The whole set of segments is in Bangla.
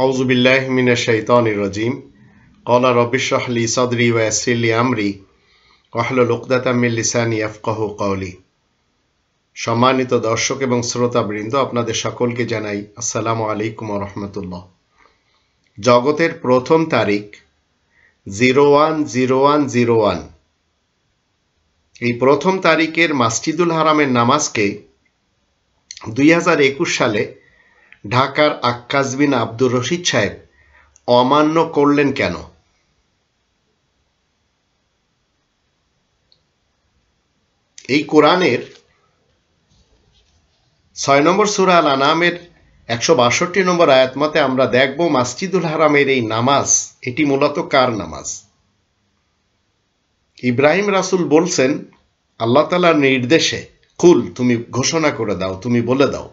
আউযু বিল্লাহি মিনাশ শাইতানির রাজিম। ক্বালা রাব্বি ইশরাহ লি সাদরি ওয়া ইয়াসসির লি আমরি ওয়াহলুল উকদাতাম মিন লিসানি ইয়াফকাহু কওলি। সম্মানিত দর্শক এবং শ্রোতাবৃন্দ, আপনাদের সকলকে জানাই আসসালামু আলাইকুম ওয়া রাহমাতুল্লাহ। জগতের প্রথম তারিখ 01/01/01। এই প্রথম তারিখের মসজিদুল হারামের নামাজকে 2021 সালে ঢাকার আক্কাস বিন আব্দুর রশিদ সাহেব অমান্য করলেন কেন? এই কোরআনের 6 নম্বর সূরা আল আনামের 162 নম্বর আয়াত মতে আমরা দেখব মসজিদুল হারামের এই নামাজ, এটি মূলত কার নামাজ? ইব্রাহিম রাসূল বলছেন আল্লাহ তাআলার নির্দেশে, কুল, তুমি ঘোষণা করে দাও, তুমি বলে দাও,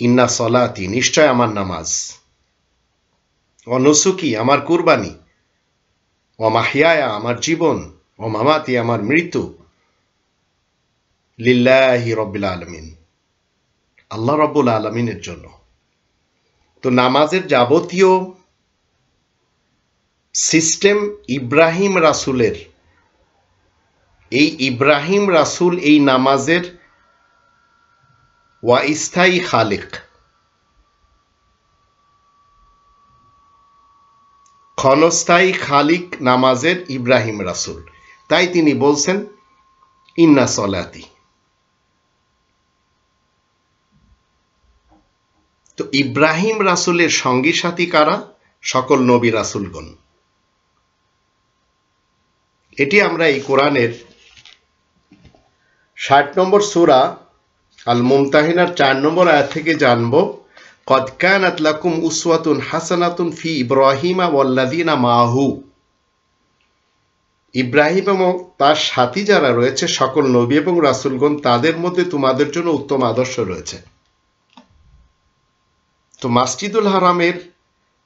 ইন্না সলাতি, নিশ্চয় আমার নামাজ, ও নুসুকি, আমার কুরবানি, ও মাহিয়ায়া, আমার জীবন, ও মামাতি, আমার মৃত্যু, লিল্লাহি রাব্বিল আলামিন, আল্লাহ রাব্বুল আলামিনের জন্য। তো নামাজের যাবতীয় সিস্টেম ইব্রাহিম রাসূলের, এই ইব্রাহিম রাসূল এই নামাজের ওয়াইস্থায়ী খালিক, ক্ষণস্থায়ী খালিক নামাজের ইব্রাহিম রাসূল। তাই তিনি বলছেন ইন্না সলাতি। তো ইব্রাহিম রাসূলের সঙ্গী সাথী কারা? সকল নবী রাসূলগণ। এটি আমরা এই কোরআনের 60 নম্বর সূরা আল মুমতাহিনার 4 নম্বর আয়াত থেকে জানব। কদ কানাত লাকুম উসওয়াতুন হাসানাতুন ফি ইব্রাহিমা ওয়াল্লাযিনা মাহু। ইব্রাহিম এবং তার সাথী যারা রয়েছে, সকল নবী এবং রাসূলগণ, তাদের মধ্যে তোমাদের জন্য উত্তম আদর্শ রয়েছে। তো মসজিদুল হারামের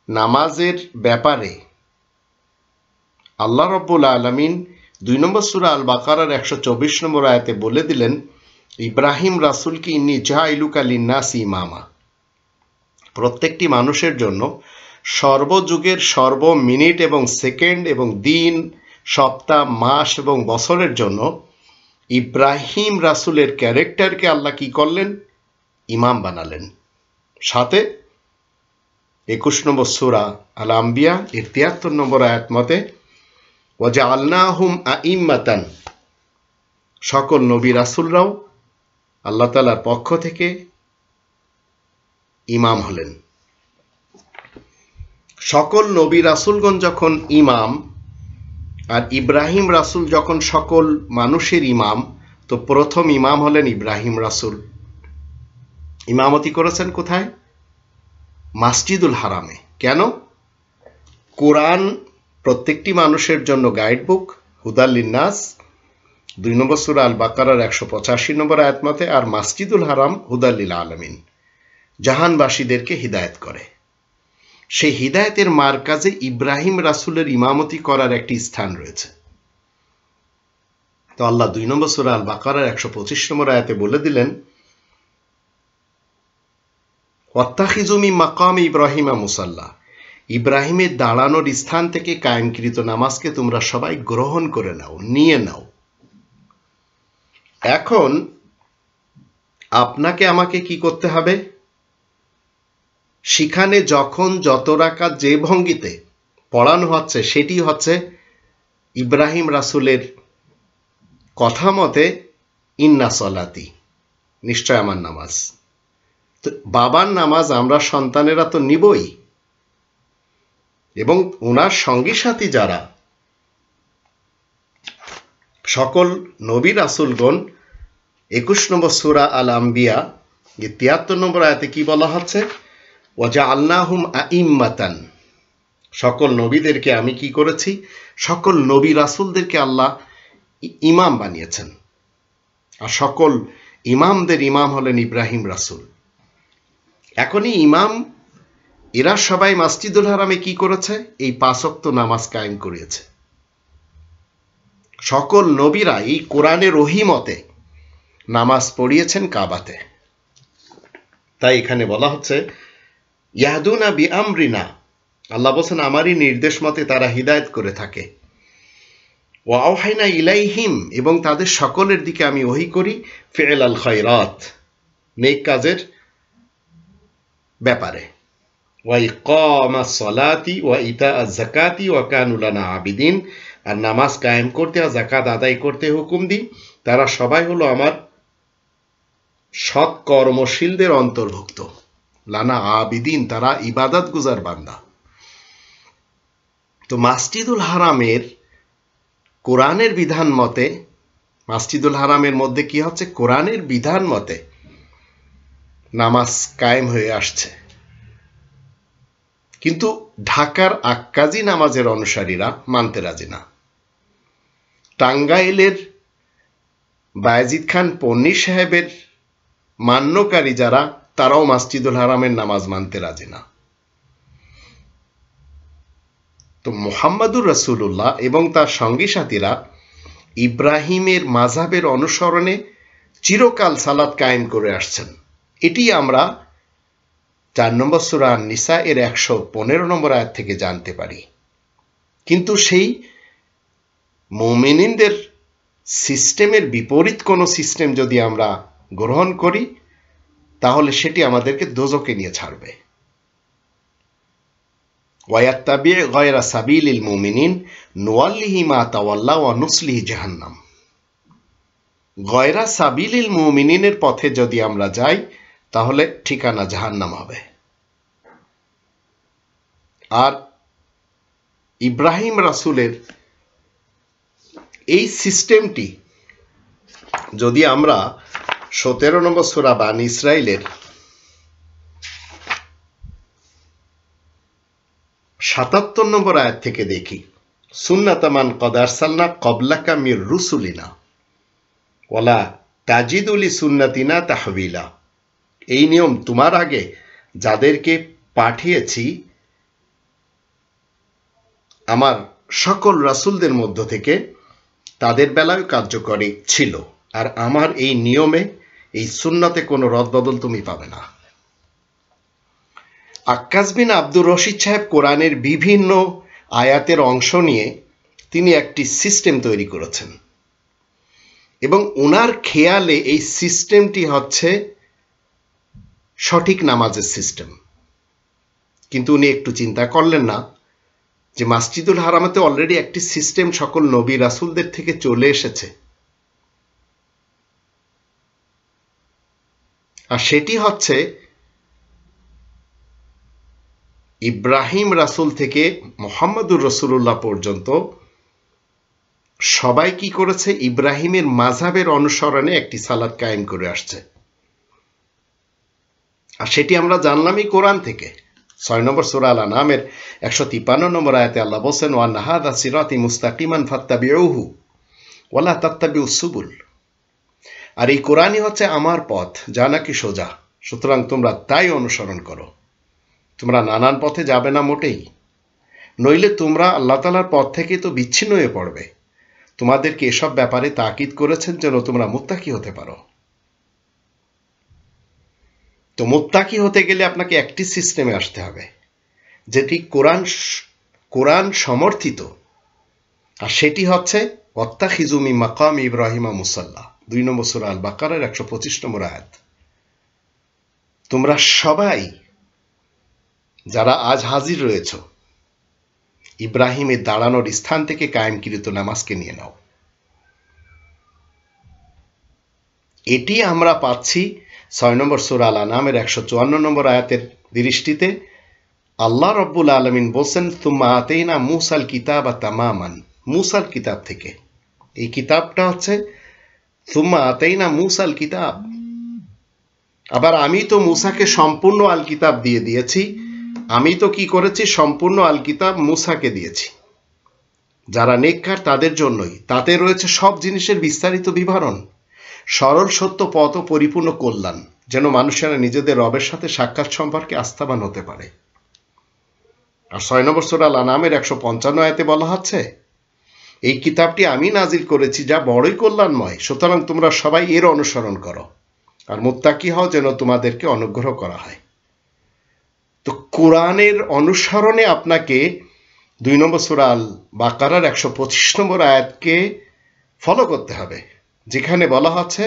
নামাজের ব্যাপারে আল্লাহ রাব্বুল আলামিন 2 নম্বর সূরা আল বাকারার 124 নম্বর আয়াতে বলে দিলেন, ইব্রাহিম রাসূলকে ইন্নী জাইলুকা লিন্নাসি ইমামা, প্রত্যেকটি মানুষের জন্য সর্বযুগের সর্ব মিনিট এবং সেকেন্ড এবং দিন, সপ্তাহ, মাস এবং বছরের জন্য ইব্রাহিম রাসূলের ক্যারেক্টারকে আল্লাহ কি করলেন? ইমাম বানালেন। সাথে 21 নম্বর সূরা আল আম্বিয়া এর 73 নম্বর আয়াত মতে ওয়াজআলনাহুম আইম্মাতান, সকল নবী রাসূলরাও আল্লাহ তাআলার পক্ষ থেকে ইমাম হলেন। সকল নবী রাসূলগণ যখন ইমাম আর ইব্রাহিম রাসূল যখন সকল মানুষের ইমাম, তো প্রথম ইমাম হলেন ইব্রাহিম রাসূল। ইমামতি করেছেন কোথায়? মসজিদুল হারামে। কেন? কোরআন প্রত্যেকটি মানুষের জন্য গাইড বুক, হুদাল লিন্নাস, 2 নম্বর সূরা আল বাকারার 185 নম্বর আয়াত মতে, আর মসজিদুল হারাম হুদাল লিল আলামিন, জাহানবাসীদেরকে হিদায়াত করে। সেই হিদায়াতের মারকাজে ইব্রাহিম রাসূলের ইমামতি করার একটি স্থান রয়েছে। তো আল্লাহ 2 নম্বর সূরা আল বাকারার 125 নম্বর আয়াতে বলে দিলেন, ওয়াত্তাখিযু মিন মাকামি ইব্রাহিমা মুসাল্লা, ইব্রাহিমের দাঁড়ানোর স্থান থেকে কায়েমকৃত নামাজকে তোমরা সবাই গ্রহণ করে নাও, নিয়ে নাও। এখন আপনাকে আমাকে কি করতে হবে? সেখানে যখন যত রাকাত যে ভঙ্গিতে পড়ানো হচ্ছে, সেটি হচ্ছে ইব্রাহিম রাসূলের কথা মতে ইন্না সলাতি, নিশ্চয় আমার নামাজ। তো বাবার নামাজ আমরা সন্তানেরা তো নিবই, এবং ওনার সঙ্গী সাথী যারা সকল নবী রাসূলগণ, 21 নম্বর সূরা আল আম্বিয়া 73 নম্বর আয়াতে কি বলা হচ্ছে? ওয়াজআলনাহুম আইম্মাতান, সকল নবীদেরকে আমি কি করেছি? সকল নবী রাসূলদেরকে আল্লাহ ইমাম বানিয়েছেন। আর সকল ইমামদের ইমাম হলেন ইব্রাহিম রাসূল। এখনই ইমাম এরা সবাই মসজিদুল হারামে কি করেছে? এই 5 ওয়াক্ত নামাজ কায়েম করেছে। সকল নবীরা এই কোরআনের ওহী মতে নামাজ পড়িয়েছেন কাবাতে। তাই এখানে বলা হচ্ছে ইয়াহদুনা বিআমরিনা, আল্লাহ বলছেন আমারই নির্দেশ মতে তারা হিদায়েত করে থাকে। ওয়া আওহাইনা ইলাইহিম, এবং তাদের সকলের দিকে আমি ওহী করি, ফি'লাল খায়রাত, নেক কাজের ব্যাপারে, ওয়া ইকামাস সালাতি ওয়া ইতাআজ যাকাতি ওয়া কানু লানা আবিদিন, আর নামাজ কায়েম করতে আর যাকাত আদায় করতে হুকুম দিই, তারা সবাই হলো আমার সৎ কর্মশীলদের অন্তর্ভুক্ত। লানা আবিদিন, তারা ইবাদত গুজার বান্দা। তো মসজিদুল হারামের কোরআনের বিধান মতে, মসজিদুল হারামের মধ্যে কি হচ্ছে, কোরআনের বিধান মতে নামাজ কায়েম হয়ে আসছে, কিন্তু ঢাকার আক্কাজি নামাজের অনুসারীরা মানতে রাজি না। টাঙ্গাইলের বায়েজিদ খান পন্নী সাহেবের মান্যকারী যারা, তারাও মসজিদুল হারামের নামাজ মানতে রাজি না। তো মুহাম্মাদুর রাসূলুল্লাহ এবং তার সঙ্গী সাথীরা ইব্রাহিমের মাযহাবের অনুসরণে চিরকাল সালাত কায়েম করে আসছেন। এটি আমরা 4 নম্বর সূরা আন-নিসা এর 115 নম্বর আয়াত থেকে জানতে পারি। কিন্তু সেই মুমিনদের সিস্টেমের বিপরীত কোনো সিস্টেম যদি আমরা গ্রহণ করি, তাহলে সেটি আমাদেরকে দোজখে নিয়ে ছাড়বে। ওয়ায়াত্তাবি গায়রা সাবিলিল মুমিনিন নুওয়াল্লিহি মা তাওয়াল্লা ওয়া নুসলিহি জাহান্নাম। গায়রা সাবিলিল মুমিনিনের পথে যদি আমরা যাই, তাহলে ঠিকানা জাহান্নাম হবে। আর ইব্রাহিম রাসূলের এই সিস্টেমটি যদি আমরা 17 নম্বর সূরা বানী ইসরাইলের 77 নম্বর আয়াত থেকে দেখি, সুন্নাতামান কদ আরসালনা ক্বাবলাকা মির রুসুলিনা ওয়ালা তাজিদু লিসুন্নাতিনা তাহবিলা। এই নিয়ম তোমার আগে যাদেরকে পাঠিয়েছি আমার সকল রাসূলদের মধ্য থেকে, তাদের বেলায় কার্যকরী ছিল, আর আমার এই নিয়মে, এই সুন্নতে কোনো রদবদল তুমি পাবে না। আক্কাস বিন আব্দুর রশিদ সাহেব কোরআনের বিভিন্ন আয়াতের অংশ নিয়ে তিনি একটি সিস্টেম তৈরি করেছেন, এবং ওনার খেয়ালে এই সিস্টেমটি হচ্ছে সঠিক নামাজের সিস্টেম। কিন্তু উনি একটু চিন্তা করলেন না যে মসজিদুল হারামেতে অলরেডি একটি সিস্টেম সকল নবী রাসূলদের থেকে চলে এসেছে, আর সেটি হচ্ছে ইব্রাহিম রাসূল থেকে মুহাম্মাদুর রাসূলুল্লাহ পর্যন্ত সবাই কি করেছে, ইব্রাহিমের মাযহাবের অনুসরণে একটি সালাত কায়েম করে আসছে। আর সেটি আমরা জানলামই কোরআন থেকে। 6 নম্বর সূরা আল-আনআমের 153 নম্বর আয়াতে আল্লাহ বলেন, ওয়া আন্না হাযা সিরাতি মুস্তাকিমান ফাত্তাবিউহু ওয়া লা তাত্তাবিউস সুবুল। আর এই কোরআনই হচ্ছে আমার পথ, যা নাকি সোজা, সুতরাং তোমরা তাই অনুসরণ করো। তোমরা নানান পথে যাবে না মোটেই, নইলে তোমরা আল্লাহ তাআলার পথ থেকে তো বিচ্ছিন্ন হয়ে পড়বে। তোমাদেরকে এসব ব্যাপারে তাকিদ করেছেন যেন তোমরা মুত্তাকি হতে পারো। তো মুত্তাকি হতে গেলে আপনাকে একটি সিস্টেমে আসতে হবে, যেটি কোরআন সমর্থিত, আর সেটি হচ্ছে ওয়াত্তাখিযু মিন মাকাম ইব্রাহিমা মুসাল্লা, 2 নম্বর সূরা আল বাকারার 125 নম্বর আয়াত। তোমরা সবাই যারা আজ হাজির রয়েছ, ইব্রাহিমের দাঁড়ানোর স্থান থেকে কায়েমকৃত নামাজকে নিয়ে নাও। এটি আমরা পাচ্ছি 6 নম্বর সূরা আল-আনআমের 154 নম্বর আয়াতের দৃষ্টিতে। আল্লাহ রাব্বুল আলামিন বলেন, সুম্মা আতাইনা মূসাল কিতাবা তামামান, মূসার কিতাব থেকে। এই কিতাবটা হচ্ছে সুম্মা আতাইনা মূসাল কিতাব। আবার আমি তো মূসাকে সম্পূর্ণ আল কিতাব দিয়ে দিয়েছি। আমি তো কি করেছি, সম্পূর্ণ আল কিতাব মূসাকে দিয়েছি। যারা নেককার তাদের জন্যই, তাতে রয়েছে সব জিনিসের বিস্তারিত বিবরণ, সরল সত্য পথ ও পরিপূর্ণ কল্যাণ, যেন মানুষেরা নিজেদের রবের সাথে সাক্ষাৎ সম্পর্কে আস্থাবান হতে পারে। আর 6 নম্বর সূরা আল-আনআমের 155 আয়াতে বলা হচ্ছে, এই কিতাবটি আমি নাজিল করেছি যা বড়ই কল্যাণময়, সুতরাং তোমরা সবাই এর অনুসরণ করো আর মুত্তাকি হও, যেন তোমাদেরকে অনুগ্রহ করা হয়। তো তো কোরআনের অনুসরণে আপনাকে 2 নম্বর সূরা আল বাকারার 125 নম্বর আয়াতকে ফলো করতে হবে, যেখানে বলা হচ্ছে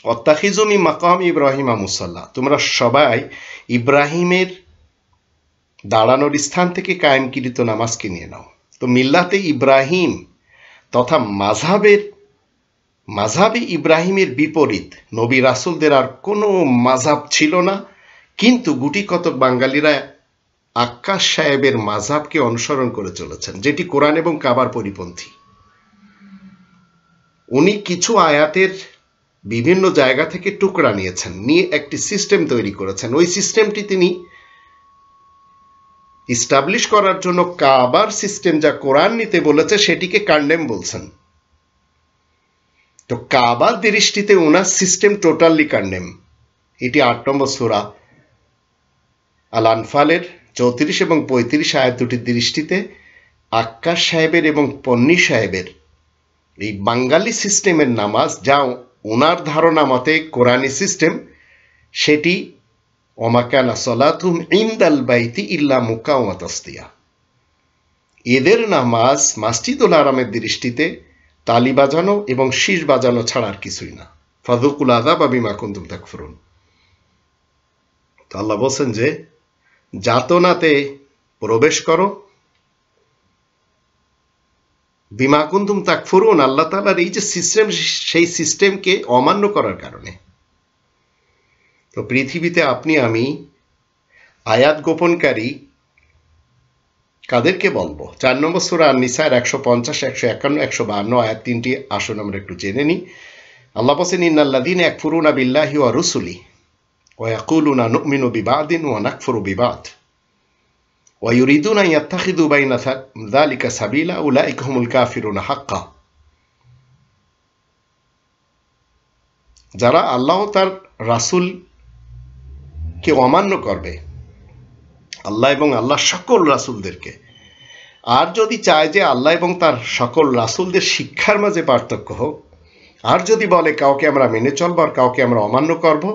ওয়াত্তাখিযু মিন মাকাম ইব্রাহিমা মুসাল্লা, তোমরা সবাই ইব্রাহিমের দাঁড়ানোর স্থান থেকে কায়েমকৃত নামাজকে নিয়ে নাও। তো মিল্লাতে ইব্রাহিম তথা মাযহাবে ইব্রাহিমের বিপরীত নবী রাসূলদের আর কোনো মাযহাব ছিল না, কিন্তু গুটি কতক বাঙালিরা আক্কাস সাহেবের মাযহাবকে অনুসরণ করে চলেছেন, যেটি কোরআন এবং কাবার পরিপন্থী। উনি কিছু আয়াতের বিভিন্ন জায়গা থেকে টুকরা নিয়েছেন, নিয়ে একটি সিস্টেম তৈরি করেছেন। ওই সিস্টেমটি তিনি ইস্টাবলিশ করার জন্য কাবার সিস্টেম যা কোরআন নিতে বলেছে সেটিকে কন্ডেম বলছেন। তো কাবার দৃষ্টিতে ওনার সিস্টেম টোটালি কন্ডেম। এটি 8 নম্বর সূরা আল আনফালের 34 এবং 35 আয়াত দুটির দৃষ্টিতে আক্কাস সাহেবের এবং পন্নী সাহেবের এই বাঙালি সিস্টেমের নামাজ, যা ওনার ধারণা মতে কোরআনী সিস্টেম, সেটি ওমা কানা সালাতুহুম ইনদাল বাইতি ইল্লা মুকা ওয়া তাসদিয়া। এদের নামাজ মসজিদুল হারামের দৃষ্টিতে তালি বাজানো এবং শীষ বাজানো ছাড়া আর কিছুই না। ফাযুকুল আযাবা বিমা কুনতুম তাকফুরুন। তো আল্লাহ বলেন যে যাতনাতে প্রবেশ করো বিমা কুনতুম তাকফুরুন, আল্লাহ তাআলার এই যে সিস্টেম, সেই সিস্টেমকে অমান্য করার কারণে। তো পৃথিবীতে আপনি আমি আয়াত গোপনকারী কাদেরকে বলবো? 4 নম্বর সূরা আন-নিসার 150, 151, 152 আয়াত তিনটি আসুন আমরা একটু জেনে নিই। আল্লাহ বলেন ইন্নাল্লাযীনা ইয়াকফুরুনা বিল্লাহি ওয়া রুসুলিহি ওয়া ইয়াকুলুনা নু'মিনু বিবা'দিন ওয়া নাকফুরু বিবা'দ ওয়া ইউরিদুনা আন ইয়াত্তাখিযু বাইনা যালিকা সাবিলা উলাইকা হুমুল কাফিরুনা হাক্কা। যারা আল্লাহ তার রাসূলকে অমান্য করবে, আল্লাহ এবং আল্লাহর সকল রাসূলদেরকে, আর যদি চায় যে আল্লাহ এবং তার সকল রাসূলদের শিক্ষার মাঝে পার্থক্য হোক, আর যদি বলে কাউকে আমরা মেনে চলবো আর কাউকে আমরা অমান্য করব,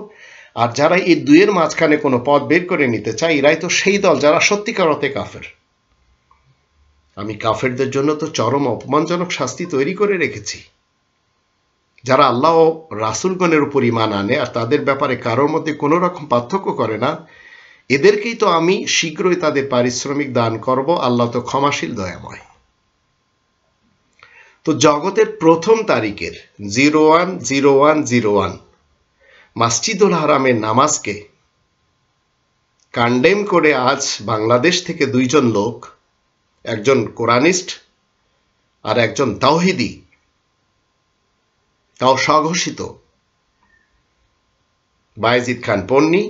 আর যারা এই দুইয়ের মাঝখানে কোনো পথ বের করে নিতে চায়, এরাই তো সেই দল যারা সত্যিকার অর্থে কাফের। আমি কাফেরদের জন্য তো চরম অপমানজনক শাস্তি তৈরি করে রেখেছি। যারা আল্লাহ ও রাসূলগণের উপর ঈমান আনে আর তাদের ব্যাপারে কারোর মধ্যে কোনো রকম পার্থক্য করে না, এদেরকেই তো আমি শীঘ্রই তাদের পারিশ্রমিক দান করব। আল্লাহ তো ক্ষমাশীল, দয়াময়। তো জগতের প্রথম তারিখের 01/01/01 মসজিদুল হারামের নামাজকে কন্ডেম করে আজ বাংলাদেশ থেকে দুইজন লোক, একজন কোরআনিস্ট আর একজন তাওহীদি, তাও স্বঘোষিত বায়েজিদ খান পন্নী,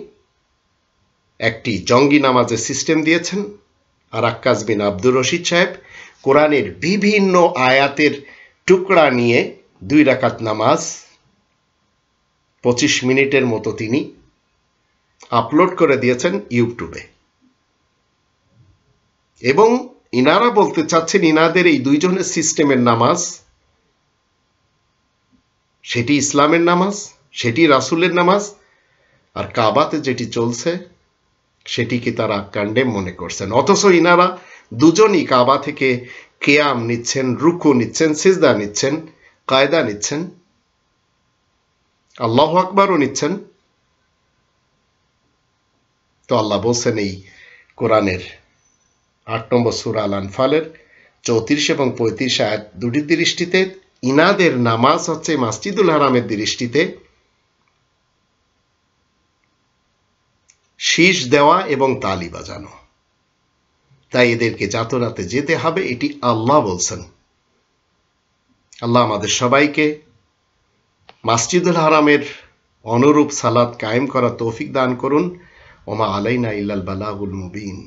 একটি জঙ্গি নামাজের সিস্টেম দিয়েছেন। আর আক্কাস বিন আব্দুর রশিদ সাহেব কোরআনের বিভিন্ন আয়াতের টুকরা নিয়ে 2 রাকাত নামাজ 25 মিনিটের মতো তিনি আপলোড করে দিয়েছেন ইউটিউবে। এবং ইনারা বলতে চাচ্ছেন ইনাদের এই দুইজনের সিস্টেমের নামাজ, সেটি ইসলামের নামাজ, সেটি রাসূলের নামাজ, আর কাবাতে যেটি চলছে সেটিকে তারা কন্ডেম মনে করছেন। অথচ ইনারা দুজনই কাবা থেকে কিয়াম নিচ্ছেন, রুকু নিচ্ছেন, সিজদা নিচ্ছেন, কায়দা নিচ্ছেন, আল্লাহু আকবারও নিচ্ছেন। তো আল্লাহ বলছেন এই কোরআনের 8 নম্বর সূরা আল আনফালের 34 এবং 35 আয়াত দুটির দৃষ্টিতে ইনাদের নামাজ হচ্ছে মসজিদুল হারামের দৃষ্টিতে শীষ দেওয়া এবং তালি বাজানো। তাই এদেরকে যাতনাতে যেতে হবে, এটি আল্লাহ বলছেন। আল্লাহ আমাদের সবাইকে মসজিদুল হারামের অনুরূপ সালাত কায়েম করার তৌফিক দান করুন। ওমা আলাইনা ইল্লাল বালাগুল মুবিন।